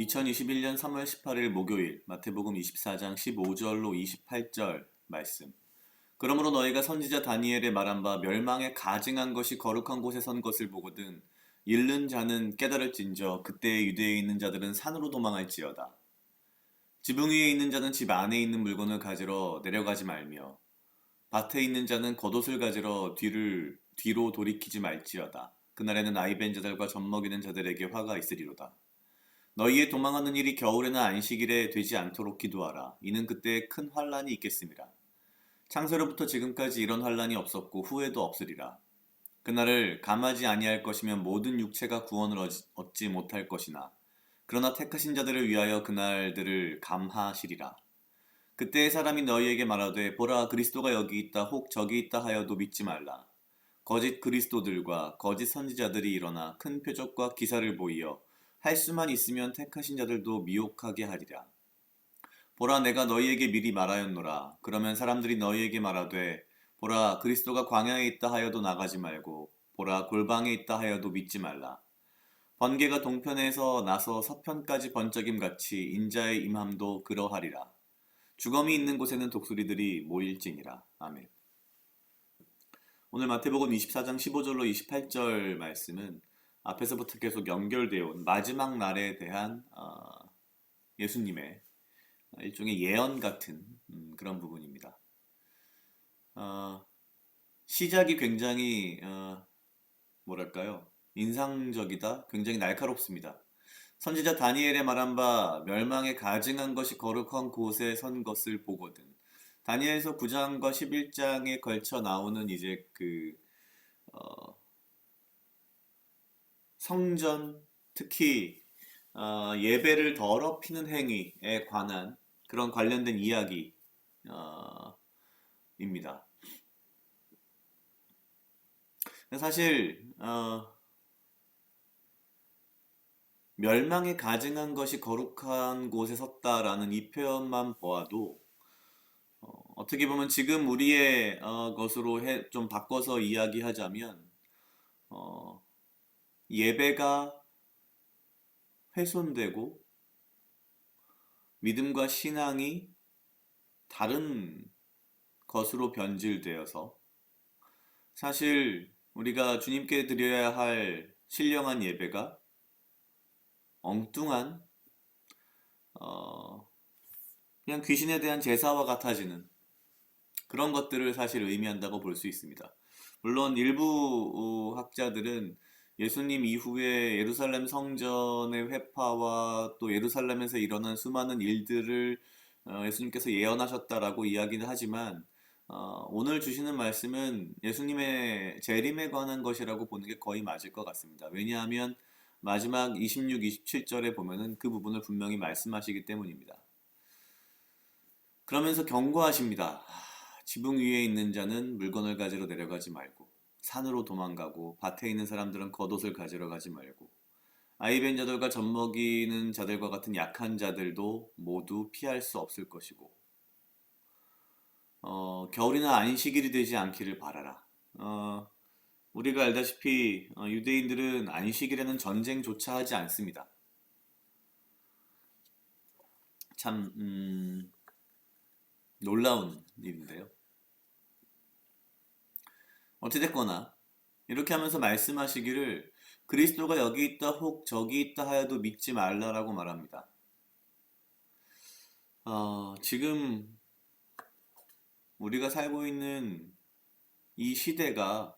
2021년 3월 18일 목요일 마태복음 24장 15절로 28절 말씀. 그러므로 너희가 선지자 다니엘의 말한 바 멸망에 가증한 것이 거룩한 곳에 선 것을 보거든 잃는 자는 깨달을진저 그때에 유대에 있는 자들은 산으로 도망할지어다. 지붕 위에 있는 자는 집 안에 있는 물건을 가지러 내려가지 말며 밭에 있는 자는 겉옷을 가지러 뒤로 돌이키지 말지어다. 그날에는 아이벤 자들과 젖먹이는 자들에게 화가 있으리로다. 너희의 도망하는 일이 겨울에나 안식일에 되지 않도록 기도하라. 이는 그때 큰 환란이 있겠음이라. 창세로부터 지금까지 이런 환란이 없었고 후에도 없으리라. 그날을 감하지 아니할 것이면 모든 육체가 구원을 얻지 못할 것이나 그러나 택하신 자들을 위하여 그날들을 감하시리라. 그때의 사람이 너희에게 말하되 보라 그리스도가 여기 있다 혹 저기 있다 하여도 믿지 말라. 거짓 그리스도들과 거짓 선지자들이 일어나 큰 표적과 기사를 보이어 할 수만 있으면 택하신 자들도 미혹하게 하리라. 보라 내가 너희에게 미리 말하였노라. 그러면 사람들이 너희에게 말하되 보라 그리스도가 광야에 있다 하여도 나가지 말고 보라 골방에 있다 하여도 믿지 말라. 번개가 동편에서 나서 서편까지 번쩍임 같이 인자의 임함도 그러하리라. 주검이 있는 곳에는 독수리들이 모일지니라. 아멘. 오늘 마태복음 24장 15절로 28절 말씀은 앞에서부터 계속 연결되어 온 마지막 날에 대한 예수님의 일종의 예언 같은 그런 부분입니다. 시작이 굉장히 뭐랄까요? 인상적이다. 굉장히 날카롭습니다. 선지자 다니엘의 말한 바 멸망에 가증한 것이 거룩한 곳에 선 것을 보거든. 다니엘서 9장과 11장에 걸쳐 나오는 이제 성전, 특히 예배를 더럽히는 행위에 관한 그런 관련된 이야기입니다. 사실 멸망에 가증한 것이 거룩한 곳에 섰다라는 이 표현만 보아도 어떻게 보면 지금 우리의 것으로 좀 바꿔서 이야기하자면 예배가 훼손되고 믿음과 신앙이 다른 것으로 변질되어서 사실 우리가 주님께 드려야 할 신령한 예배가 엉뚱한 그냥 귀신에 대한 제사와 같아지는 그런 것들을 사실 의미한다고 볼 수 있습니다. 물론 일부 학자들은 예수님 이후에 예루살렘 성전의 회파와 또 예루살렘에서 일어난 수많은 일들을 예수님께서 예언하셨다라고 이야기는 하지만 오늘 주시는 말씀은 예수님의 재림에 관한 것이라고 보는 게 거의 맞을 것 같습니다. 왜냐하면 마지막 26, 27절에 보면은 그 부분을 분명히 말씀하시기 때문입니다. 그러면서 경고하십니다. 지붕 위에 있는 자는 물건을 가지러 내려가지 말고 산으로 도망가고 밭에 있는 사람들은 겉옷을 가지러 가지 말고 아이벤 자들과 젖먹이는 자들과 같은 약한 자들도 모두 피할 수 없을 것이고 겨울이나 안식일이 되지 않기를 바라라. 우리가 알다시피 유대인들은 안식일에는 전쟁조차 하지 않습니다. 참 놀라운 일인데요. 어찌됐거나 이렇게 하면서 말씀하시기를 그리스도가 여기 있다 혹 저기 있다 하여도 믿지 말라라고 말합니다. 지금 우리가 살고 있는 이 시대가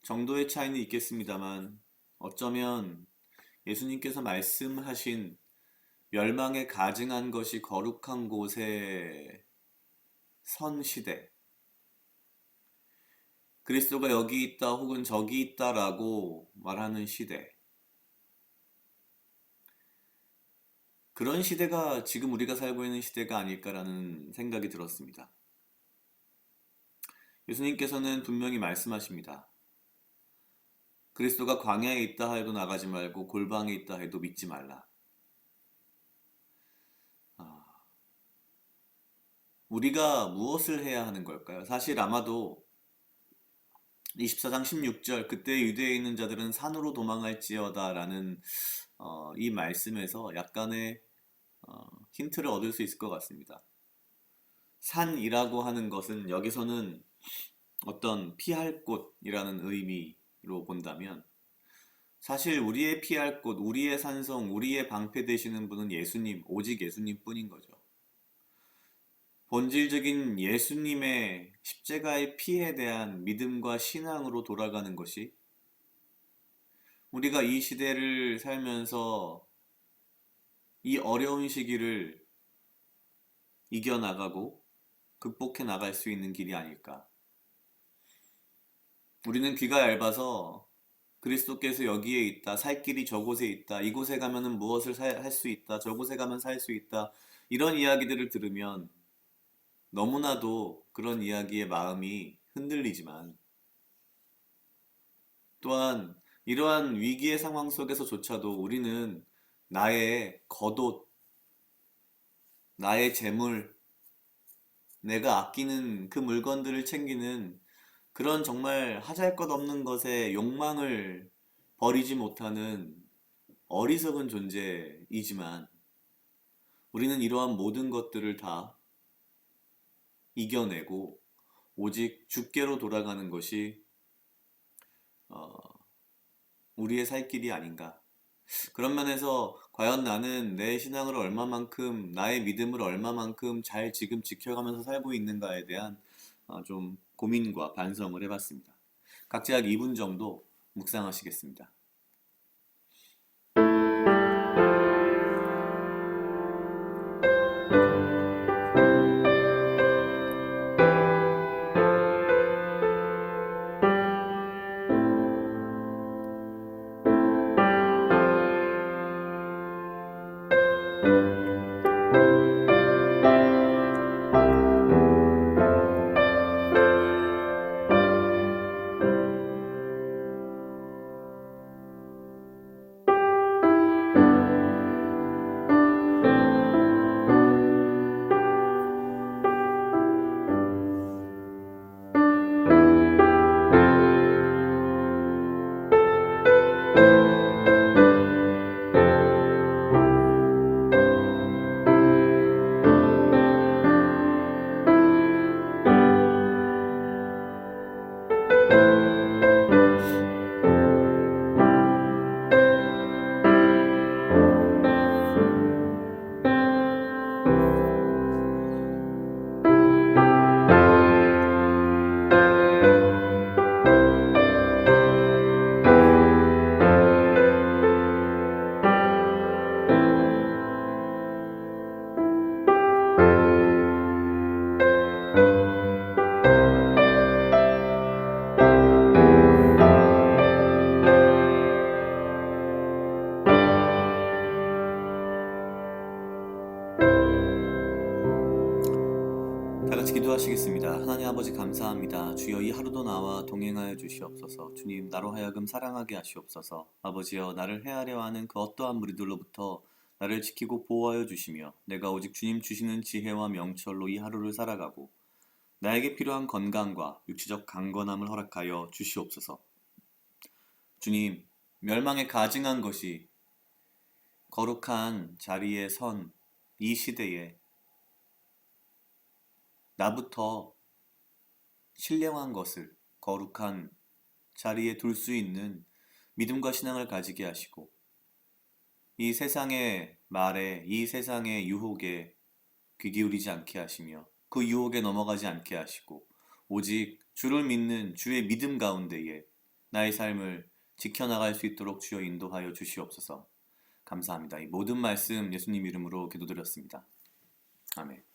정도의 차이는 있겠습니다만 어쩌면 예수님께서 말씀하신 멸망에 가증한 것이 거룩한 곳에 선 시대, 그리스도가 여기 있다 혹은 저기 있다라고 말하는 시대, 그런 시대가 지금 우리가 살고 있는 시대가 아닐까라는 생각이 들었습니다. 예수님께서는 분명히 말씀하십니다. 그리스도가 광야에 있다 해도 나가지 말고 골방에 있다 해도 믿지 말라. 우리가 무엇을 해야 하는 걸까요? 사실 아마도 24장 16절 그때 유대에 있는 자들은 산으로 도망할지어다 라는 이 말씀에서 약간의 힌트를 얻을 수 있을 것 같습니다. 산이라고 하는 것은 여기서는 어떤 피할 곳이라는 의미로 본다면 사실 우리의 피할 곳, 우리의 산성, 우리의 방패 되시는 분은 예수님, 오직 예수님 뿐인 거죠. 본질적인 예수님의 십자가의 피에 대한 믿음과 신앙으로 돌아가는 것이 우리가 이 시대를 살면서 이 어려운 시기를 이겨나가고 극복해 나갈 수 있는 길이 아닐까. 우리는 귀가 얇아서 그리스도께서 여기에 있다, 살 길이 저곳에 있다, 이곳에 가면은 무엇을 할 수 있다, 저곳에 가면 살 수 있다, 이런 이야기들을 들으면 너무나도 그런 이야기에 마음이 흔들리지만 또한 이러한 위기의 상황 속에서조차도 우리는 나의 겉옷, 나의 재물, 내가 아끼는 그 물건들을 챙기는 그런 정말 하잘것없는 것에 욕망을 버리지 못하는 어리석은 존재이지만 우리는 이러한 모든 것들을 다 이겨내고 오직 주께로 돌아가는 것이 어, 우리의 살 길이 아닌가. 그런 면에서 과연 나는 내 신앙을 얼마만큼, 나의 믿음을 얼마만큼 잘 지금 지켜가면서 살고 있는가에 대한 좀 고민과 반성을 해봤습니다. 각자 약 2분 정도 묵상하시겠습니다. 다 같이 기도하시겠습니다. 하나님 아버지 감사합니다. 주여 이 하루도 나와 동행하여 주시옵소서. 주님 나로 하여금 사랑하게 하시옵소서. 아버지여 나를 헤아려 하는 그 어떠한 무리들로부터 나를 지키고 보호하여 주시며 내가 오직 주님 주시는 지혜와 명철로 이 하루를 살아가고 나에게 필요한 건강과 육체적 강건함을 허락하여 주시옵소서. 주님 멸망에 가증한 것이 거룩한 자리에 선 이 시대에 나부터 신령한 것을 거룩한 자리에 둘 수 있는 믿음과 신앙을 가지게 하시고 이 세상의 말에 이 세상의 유혹에 귀 기울이지 않게 하시며 그 유혹에 넘어가지 않게 하시고 오직 주를 믿는 주의 믿음 가운데에 나의 삶을 지켜나갈 수 있도록 주여 인도하여 주시옵소서. 감사합니다. 이 모든 말씀 예수님 이름으로 기도드렸습니다. 아멘.